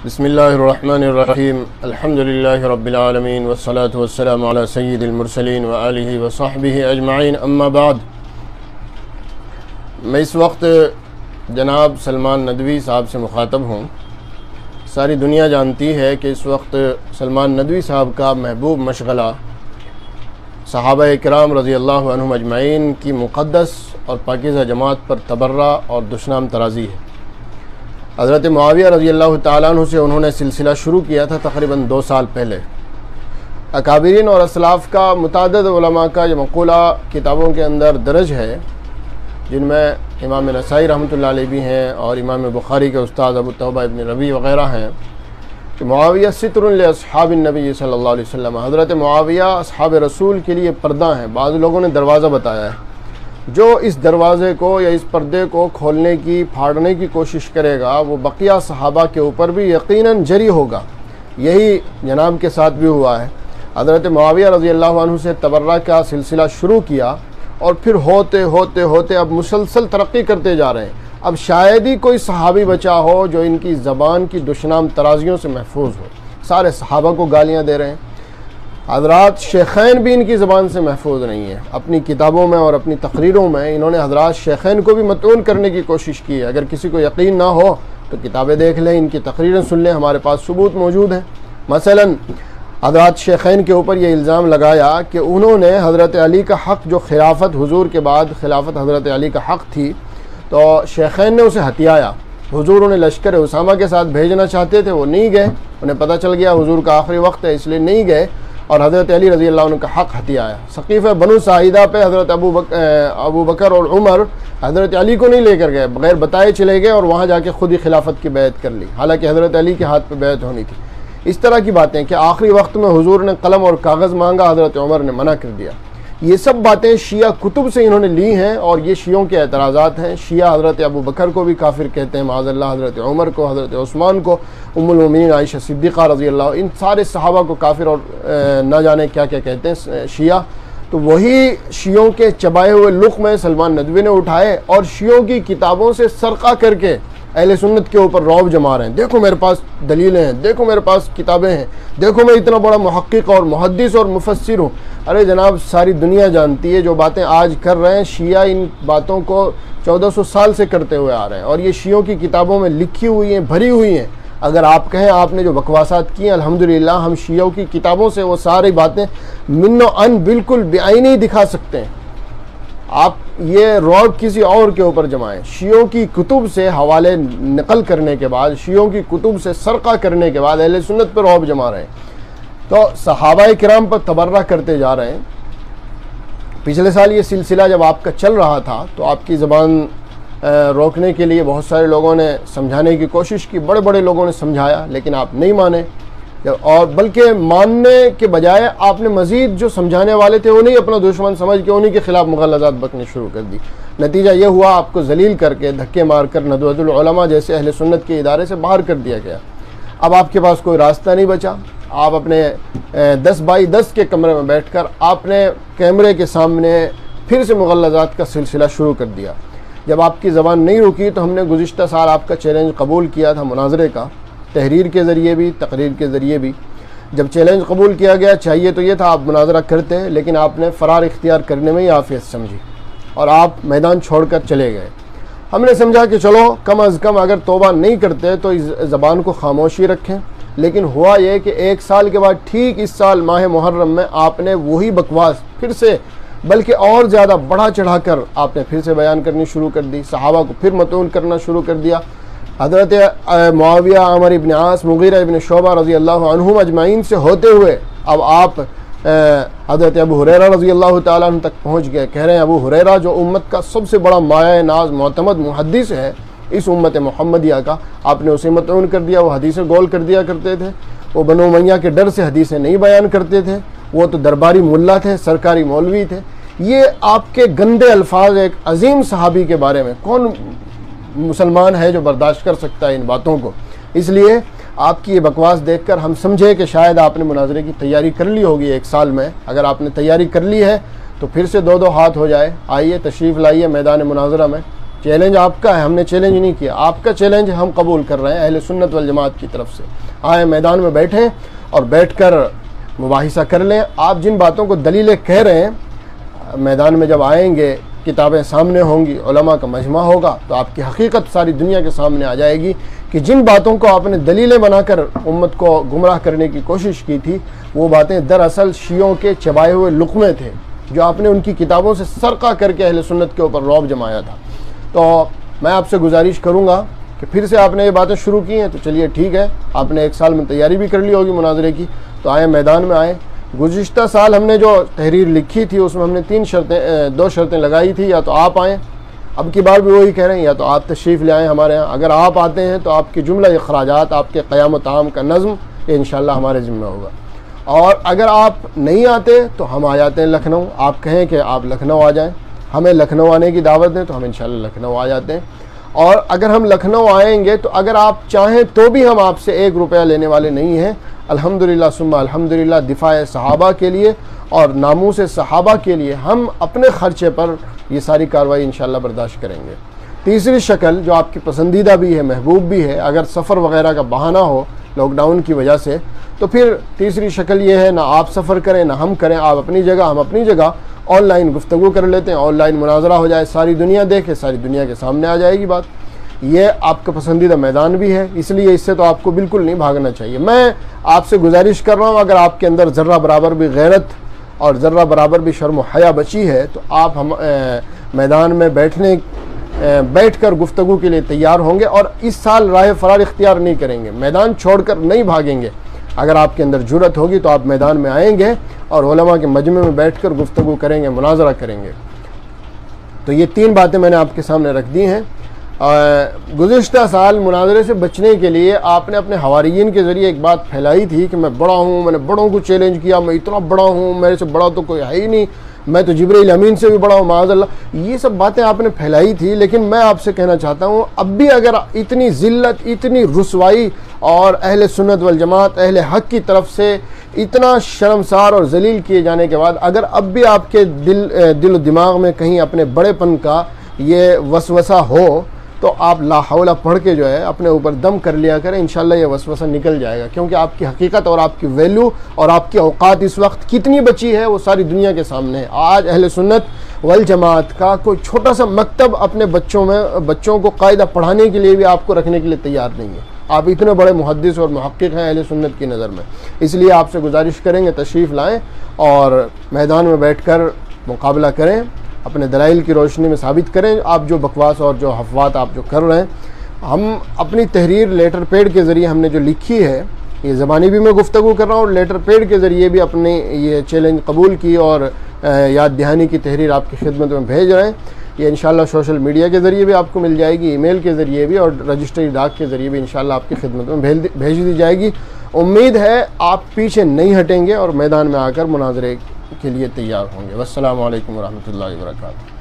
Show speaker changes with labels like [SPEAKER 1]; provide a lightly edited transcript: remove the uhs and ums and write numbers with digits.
[SPEAKER 1] بسم اللہ الرحمن الرحیم الحمد للہ رب العالمین والصلاة والسلام علی سید المرسلین وآلہ وصحبہ اجمعین اما بعد۔ میں اس وقت جناب سلمان ندوی صاحب سے مخاطب ہوں۔ ساری دنیا جانتی ہے کہ اس وقت سلمان ندوی صاحب کا محبوب مشغلہ صحابہ کرام رضی اللہ عنہم اجمعین کی مقدس اور پاکیزہ جماعت پر تبرہ اور دشنام ترازی ہے۔ حضرت معاویہ رضی اللہ تعالیٰ عنہ سے انہوں نے سلسلہ شروع کیا تھا تقریباً 2 سال پہلے۔ اکابرین اور اسلاف کا متعدد علماء کا یہ مقولہ کتابوں کے اندر درج ہے، جن میں امام نسائی رحمۃ اللہ علیہ بھی ہیں اور امام بخاری کے استاد ابو توبہ ابن ربیع وغیرہ ہیں کہ معاویہ ستر لاصحاب النبی صلی اللہ علیہ وسلم، حضرت معاویہ اصحاب رسول کے لیے پردہ ہیں۔ بعض لوگوں نے دروازہ بتایا ہے، جو اس دروازے کو یا اس پردے کو کھولنے کی پھاڑنے کی کوشش کرے گا وہ بقیہ صحابہ کے اوپر بھی یقیناً جری ہوگا۔ یہی جناب کے ساتھ بھی ہوا ہے۔ حضرت معاویہ رضی اللہ عنہ سے تبرہ کا سلسلہ شروع کیا اور پھر ہوتے ہوتے ہوتے اب مسلسل ترقی کرتے جا رہے ہیں۔ اب شاید ہی کوئی صحابی بچا ہو جو ان کی زبان کی دشنام ترازیوں سے محفوظ ہو۔ سارے صحابہ کو گالیاں دے رہے ہیں۔ حضرات شیخین بھی ان کی زبان سے محفوظ نہیں ہیں۔ اپنی کتابوں میں اور اپنی تقریروں میں انہوں نے حضرات شیخین کو بھی مطعون کرنے کی کوشش کی ہے۔ اگر کسی کو یقین نہ ہو تو کتابیں دیکھ لیں، ان کی تقریریں سن لیں، ہمارے پاس ثبوت موجود ہیں۔ مثلا حضرات شیخین کے اوپر یہ الزام لگایا کہ انہوں نے حضرت علی کا حق، جو خلافت حضور کے بعد خلافت حضرت علی کا حق تھی، تو شیخین نے اسے ہتھیایا۔ حضور انہیں لشکر اسامہ کے ساتھ بھیجنا چاہتے تھے، وہ نہیں گئے۔ انہیں پتہ چل گیا حضور کا آخری وقت ہے، اس لیے نہیں گئے اور حضرت علی رضی اللہ عنہ کا حق ہتھیایا۔ سقیفہ بنو ساعدہ پہ حضرت ابو بکر اور عمر حضرت علی کو نہیں لے کر گئے، بغیر بتائے چلے گئے اور وہاں جا کے خود ہی خلافت کی بیعت کر لی، حالانکہ حضرت علی کے ہاتھ پہ بیعت ہونی تھی۔ اس طرح کی باتیں کہ آخری وقت میں حضور نے قلم اور کاغذ مانگا، حضرت عمر نے منع کر دیا۔ یہ سب باتیں شیعہ کتب سے انہوں نے لی ہیں اور یہ شیعوں کے اعتراضات ہیں۔ شیعہ حضرت ابو بکر کو بھی کافر کہتے ہیں معاذ اللہ، حضرت عمر کو، حضرت عثمان کو، ام المومنین عائشہ صدیقہ رضی اللہ، ان سارے صحابہ کو کافر اور نہ جانے کیا کیا کہتے ہیں شیعہ۔ تو وہی شیعوں کے چبائے ہوئے لقمے سلمان ندوی نے اٹھائے اور شیعوں کی کتابوں سے سرقہ کر کے اہل سنت کے اوپر رعب جما رہے ہیں۔ دیکھو میرے پاس دلیلیں ہیں، دیکھو میرے پاس کتابیں ہیں، دیکھو میں اتنا بڑا محقق اور محدث اور مفسر ہوں۔ ارے جناب ساری دنیا جانتی ہے جو باتیں آج کر رہے ہیں شیعہ ان باتوں کو 1400 سال سے کرتے ہوئے آ رہے ہیں اور یہ شیعوں کی کتابوں میں لکھی ہوئی ہیں، بھری ہوئی ہیں۔ اگر آپ کہیں آپ نے جو بکواسات کی ہیں، الحمدللہ ہم شیعوں کی کتابوں سے وہ ساری باتیں من و ان بالکل بعینی دکھا سکتے ہیں۔ آپ یہ رعب کسی اور کے اوپر جمائیں۔ شیعوں کی کتب سے حوالے نقل کرنے کے بعد، شیعوں کی کتب سے سرقہ کرنے کے بعد اہل سنت پر رعب جما رہے ہیں، تو صحابہ کرام پر تبرہ کرتے جا رہے ہیں۔ پچھلے سال یہ سلسلہ جب آپ کا چل رہا تھا تو آپ کی زبان روکنے کے لیے بہت سارے لوگوں نے سمجھانے کی کوشش کی، بڑے بڑے لوگوں نے سمجھایا لیکن آپ نہیں مانے، اور بلکہ ماننے کے بجائے آپ نے مزید جو سمجھانے والے تھے انہیں اپنا دشمن سمجھ کے انہیں کے خلاف مغالطات بکنے شروع کر دی۔ نتیجہ یہ ہوا آپ کو ذلیل کر کے دھکے مار کر ندوۃ العلماء جیسے اہل سنت کے ادارے سے باہر کر دیا گیا۔ اب آپ کے پاس کوئی راستہ نہیں بچا۔ آپ اپنے 10 بائی 10 کے کمرے میں بیٹھ کر آپ نے کیمرے کے سامنے پھر سے مغالطات کا سلسلہ شروع کر دیا۔ جب آپ کی زبان نہیں رکی تو ہم نے گزشتہ سال آپ کا چیلنج قبول کیا تھا مناظرے کا، تحریر کے ذریعے بھی، تقریر کے ذریعے بھی۔ جب چیلنج قبول کیا گیا چاہیے تو یہ تھا آپ مناظرہ کرتے، لیکن آپ نے فرار اختیار کرنے میں ہی عافیت سمجھی اور آپ میدان چھوڑ کر چلے گئے۔ ہم نے سمجھا کہ چلو کم از کم اگر توبہ نہیں کرتے تو اس زبان کو خاموشی رکھیں، لیکن ہوا یہ کہ 1 سال کے بعد ٹھیک اس سال ماہ محرم میں آپ نے وہی بکواس پھر سے، بلکہ اور زیادہ بڑھا چڑھا کر آپ نے پھر سے بیان کرنی شروع کر دی، صحابہ کو پھر مطعون کرنا شروع کر دیا۔ حضرت معاویہ، عمر ابن عاص، مغیرہ ابن شعبہ رضی اللہ عنہم اجمعین سے ہوتے ہوئے اب آپ حضرت ابو ہریرہ رضی اللہ تعالیٰ عنہ تک پہنچ گئے۔ کہہ رہے ہیں ابو ہریرہ جو امت کا سب سے بڑا مایہ ناز معتمد محدث ہے اس امت محمدیہ کا، آپ نے اسے مطعون کر دیا۔ وہ حدیثیں گول کر دیا کرتے تھے، وہ بنو امیہ کے ڈر سے حدیثیں نہیں بیان کرتے تھے، وہ تو درباری ملا تھے، سرکاری مولوی تھے۔ یہ آپ کے گندے الفاظ ایک عظیم صحابی کے بارے میں کون مسلمان ہے جو برداشت کر سکتا ہے ان باتوں کو؟ اس لیے آپ کی یہ بکواس دیکھ کر ہم سمجھے کہ شاید آپ نے مناظرے کی تیاری کر لی ہوگی 1 سال میں۔ اگر آپ نے تیاری کر لی ہے تو پھر سے 2 ہاتھ ہو جائے، آئیے تشریف لائیے میدان مناظرہ میں، چیلنج آپ کا ہے، ہم نے چیلنج نہیں کیا، آپ کا چیلنج ہم قبول کر رہے ہیں اہل سنت والجماعت کی طرف سے۔ آئیں میدان میں بیٹھیں اور بیٹھ کر مباحثہ کر لیں۔ آپ جن باتوں کو دلیلیں کہہ رہے ہیں، میدان میں جب آئیں گے، کتابیں سامنے ہوں گی، علماء کا مجمع ہوگا، تو آپ کی حقیقت ساری دنیا کے سامنے آ جائے گی کہ جن باتوں کو آپ نے دلیلیں بنا کر امت کو گمراہ کرنے کی کوشش کی تھی، وہ باتیں دراصل شیعوں کے چبائے ہوئے لقمے تھے جو آپ نے ان کی کتابوں سے سرقہ کر کے اہل سنت کے اوپر رعب جمایا تھا۔ تو میں آپ سے گزارش کروں گا کہ پھر سے آپ نے یہ باتیں شروع کی ہیں تو چلیے ٹھیک ہے، آپ نے 1 سال میں تیاری بھی کر لی ہوگی مناظرے کی، تو آئیں میدان میں آئیں۔ گزشتہ سال ہم نے جو تحریر لکھی تھی اس میں ہم نے 2 شرطیں لگائی تھی، یا تو آپ آئیں، اب کی بار بھی وہی کہہ رہے ہیں، یا تو آپ تشریف لے آئیں ہمارے ہاں۔ اگر آپ آتے ہیں تو آپ کے جملہ اخراجات، آپ کے قیام و طعام کا نظم، یہ انشاءاللہ ہمارے ذمہ ہوگا، اور اگر آپ نہیں آتے تو ہم آ جاتے ہیں لکھنؤ۔ آپ کہیں کہ آپ لکھنؤ آ جائیں، ہمیں لکھنؤ آنے کی دعوت دیں تو ہم انشاءاللہ لکھنؤ آ جاتے ہیں، اور اگر ہم لکھنؤ آئیں گے تو اگر آپ چاہیں تو بھی ہم آپ سے 1 روپیہ لینے والے نہیں ہیں۔ الحمدللہ ثم الحمدللہ، دفاع صحابہ کے لیے اور ناموس صحابہ کے لیے ہم اپنے خرچے پر یہ ساری کارروائی انشاءاللہ برداشت کریں گے۔ تیسری شکل جو آپ کی پسندیدہ بھی ہے، محبوب بھی ہے، اگر سفر وغیرہ کا بہانہ ہو لاک ڈاؤن کی وجہ سے، تو پھر تیسری شکل یہ ہے، نہ آپ سفر کریں نہ ہم کریں، آپ اپنی جگہ ہم اپنی جگہ، آن لائن گفتگو کر لیتے ہیں، آن لائن مناظرہ ہو جائے، ساری دنیا دیکھے، ساری دنیا کے سامنے آ جائے گی بات۔ یہ آپ کا پسندیدہ میدان بھی ہے، اس لیے اس سے تو آپ کو بالکل نہیں بھاگنا چاہیے۔ میں آپ سے گزارش کر رہا ہوں، اگر آپ کے اندر ذرہ برابر بھی غیرت اور ذرہ برابر بھی شرم و حیا بچی ہے تو آپ ہم میدان میں بیٹھ کر گفتگو کے لیے تیار ہوں گے، اور اس سال راہ فرار اختیار نہیں کریں گے، میدان چھوڑ کر نہیں بھاگیں گے۔ اگر آپ کے اندر جرأت ہوگی تو آپ میدان میں آئیں گے اور علماء کے مجمع میں بیٹھ کر گفتگو کریں گے، مناظرہ کریں گے۔ تو یہ 3 باتیں میں نے آپ کے سامنے رکھ دی ہیں۔ گزشتہ سال مناظرے سے بچنے کے لیے آپ نے اپنے حواریین کے ذریعے ایک بات پھیلائی تھی کہ میں بڑا ہوں، میں نے بڑوں کو چیلنج کیا، میں اتنا بڑا ہوں، میرے سے بڑا تو کوئی ہے ہی نہیں، میں تو جبرائیل امین سے بھی بڑا ہوں معاذ اللہ۔ یہ سب باتیں آپ نے پھیلائی تھی، لیکن میں آپ سے کہنا چاہتا ہوں، اب بھی اگر اتنی ذلت، اتنی رسوائی اور اہل سنت والجماعت، اہل حق کی طرف سے اتنا شرمسار اور ذلیل کیے جانے کے بعد اگر اب بھی آپ کے دل و دماغ میں کہیں اپنے بڑے پن کا یہ وسوسہ ہو، تو آپ لا حول پڑھ کے جو ہے اپنے اوپر دم کر لیا کریں، انشاءاللہ یہ وسوسہ نکل جائے گا، کیونکہ آپ کی حقیقت اور آپ کی ویلیو اور آپ کی اوقات اس وقت کتنی بچی ہے وہ ساری دنیا کے سامنے ہے۔ آج اہل سنت والجماعت کا کوئی چھوٹا سا مکتب اپنے بچوں کو قاعدہ پڑھانے کے لیے بھی آپ کو رکھنے کے لیے تیار نہیں ہے۔ آپ اتنے بڑے محدث اور محقق ہیں اہل سنت کی نظر میں، اس لیے آپ سے گزارش کریں گے تشریف لائیں اور میدان میں بیٹھ کر مقابلہ کریں، اپنے دلائل کی روشنی میں ثابت کریں آپ جو بکواس اور جو حفوات آپ جو کر رہے ہیں۔ ہم اپنی تحریر لیٹر پیڈ کے ذریعے ہم نے جو لکھی ہے، یہ زبانی بھی میں گفتگو کر رہا ہوں، اور لیٹر پیڈ کے ذریعے بھی اپنی یہ چیلنج قبول کی اور یاد دہانی کی تحریر آپ کی خدمت میں بھیج رہے ہیں۔ یہ انشاءاللہ سوشل میڈیا کے ذریعے بھی آپ کو مل جائے گی، ای میل کے ذریعے بھی، اور رجسٹری ڈاک کے ذریعے بھی انشاءاللہ آپ کی خدمت میں بھیج دی جائے گی۔ امید ہے آپ پیچھے نہیں ہٹیں گے اور میدان میں آ کر مناظرے کے لیے تیار ہوں گے۔ والسلام علیکم ورحمۃ اللہ وبرکاتہ۔